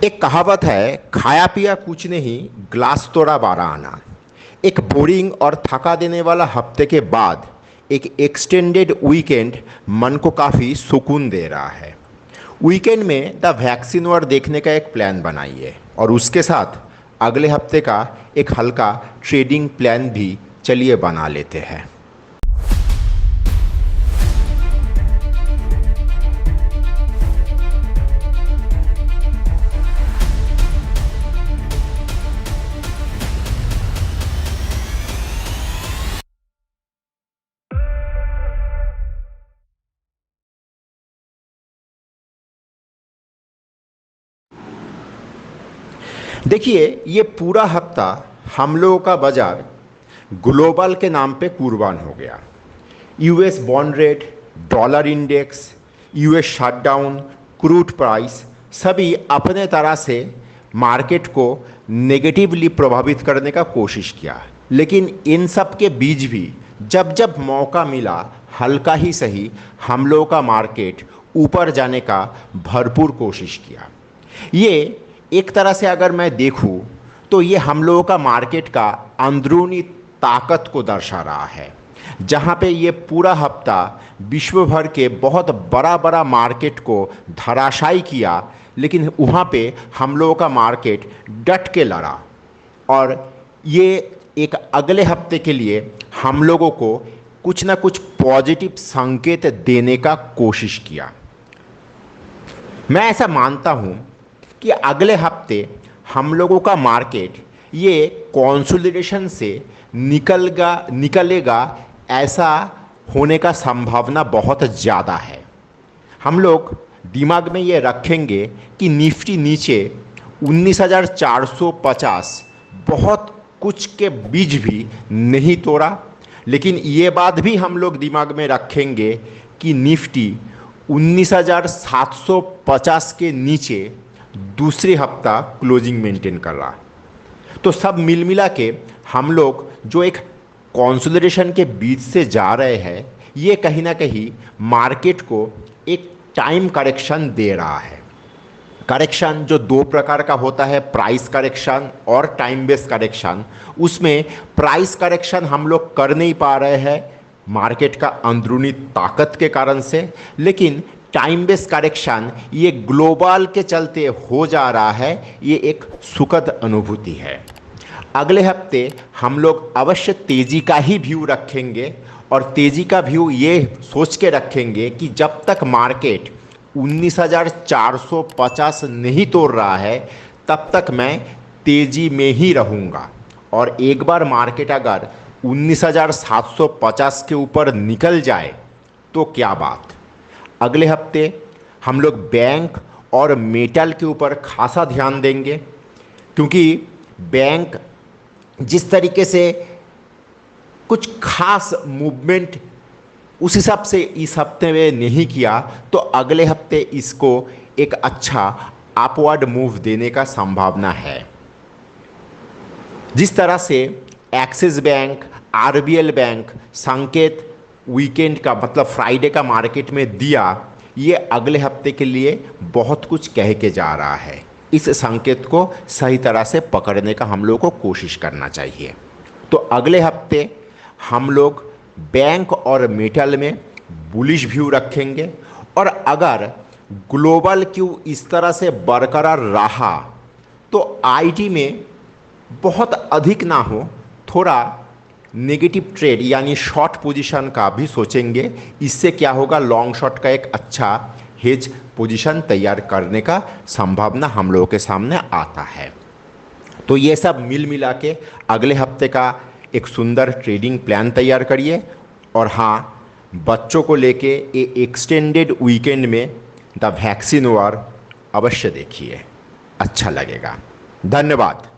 एक कहावत है, खाया पिया कुछ नहीं, ग्लास तोड़ा 12 आना। एक बोरिंग और थका देने वाला हफ्ते के बाद एक एक्सटेंडेड वीकेंड मन को काफ़ी सुकून दे रहा है। वीकेंड में द वैक्सीन वॉर देखने का एक प्लान बनाइए और उसके साथ अगले हफ्ते का एक हल्का ट्रेडिंग प्लान भी चलिए बना लेते हैं। देखिए, ये पूरा हफ्ता हम लोगों का बाजार ग्लोबल के नाम पे कुर्बान हो गया। US bond rate, dollar index, US shutdown, crude price सभी अपने तरह से मार्केट को नेगेटिवली प्रभावित करने का कोशिश किया। लेकिन इन सब के बीच भी जब जब मौका मिला, हल्का ही सही, हम लोगों का मार्केट ऊपर जाने का भरपूर कोशिश किया। ये एक तरह से अगर मैं देखूं तो ये हम लोगों का मार्केट का अंदरूनी ताकत को दर्शा रहा है। जहाँ पे ये पूरा हफ्ता विश्व भर के बहुत बड़ा बड़ा मार्केट को धराशायी किया, लेकिन वहाँ पे हम लोगों का मार्केट डट के लड़ा और ये एक अगले हफ्ते के लिए हम लोगों को कुछ ना कुछ पॉजिटिव संकेत देने का कोशिश किया। मैं ऐसा मानता हूँ कि अगले हफ्ते हम लोगों का मार्केट ये कंसोलिडेशन से निकलेगा, ऐसा होने का संभावना बहुत ज़्यादा है। हम लोग दिमाग में ये रखेंगे कि निफ्टी नीचे 19,450 बहुत कुछ के बीच भी नहीं तोड़ा, लेकिन ये बात भी हम लोग दिमाग में रखेंगे कि निफ्टी 19,750 के नीचे दूसरे हफ्ता क्लोजिंग मेंटेन कर रहा। तो सब मिल मिला के हम लोग जो एक कंसोलिडेशन के बीच से जा रहे हैं, ये कहीं ना कहीं मार्केट को एक टाइम करेक्शन दे रहा है। करेक्शन जो दो प्रकार का होता है, प्राइस करेक्शन और टाइम बेस्ड करेक्शन। उसमें प्राइस करेक्शन हम लोग कर नहीं पा रहे हैं मार्केट का अंदरूनी ताकत के कारण से, लेकिन टाइम बेस्ड करेक्शन ये ग्लोबल के चलते हो जा रहा है। ये एक सुखद अनुभूति है। अगले हफ्ते हम लोग अवश्य तेज़ी का ही व्यू रखेंगे और तेज़ी का व्यू ये सोच के रखेंगे कि जब तक मार्केट 19,450 नहीं तोड़ रहा है तब तक मैं तेज़ी में ही रहूँगा। और एक बार मार्केट अगर 19,750 के ऊपर निकल जाए तो क्या बात। अगले हफ्ते हम लोग बैंक और मेटल के ऊपर खासा ध्यान देंगे, क्योंकि बैंक जिस तरीके से कुछ खास मूवमेंट उस हिसाब से इस हफ्ते में नहीं किया, तो अगले हफ्ते इसको एक अच्छा अपवर्ड मूव देने का संभावना है। जिस तरह से एक्सिस बैंक, आरबीएल बैंक संकेत वीकेंड का मतलब फ्राइडे का मार्केट में दिया, ये अगले हफ्ते के लिए बहुत कुछ कह के जा रहा है। इस संकेत को सही तरह से पकड़ने का हम लोग को कोशिश करना चाहिए। तो अगले हफ्ते हम लोग बैंक और मेटल में बुलिश व्यू रखेंगे, और अगर ग्लोबल क्यू इस तरह से बरकरार रहा तो आईटी में बहुत अधिक ना हो, थोड़ा नेगेटिव ट्रेड यानी शॉर्ट पोजीशन का भी सोचेंगे। इससे क्या होगा, लॉन्ग शॉर्ट का एक अच्छा हेज पोजीशन तैयार करने का संभावना हम लोगों के सामने आता है। तो ये सब मिल मिला के अगले हफ्ते का एक सुंदर ट्रेडिंग प्लान तैयार करिए। और हाँ, बच्चों को लेके ये एक्सटेंडेड वीकेंड में द वैक्सीन वॉर अवश्य देखिए, अच्छा लगेगा। धन्यवाद।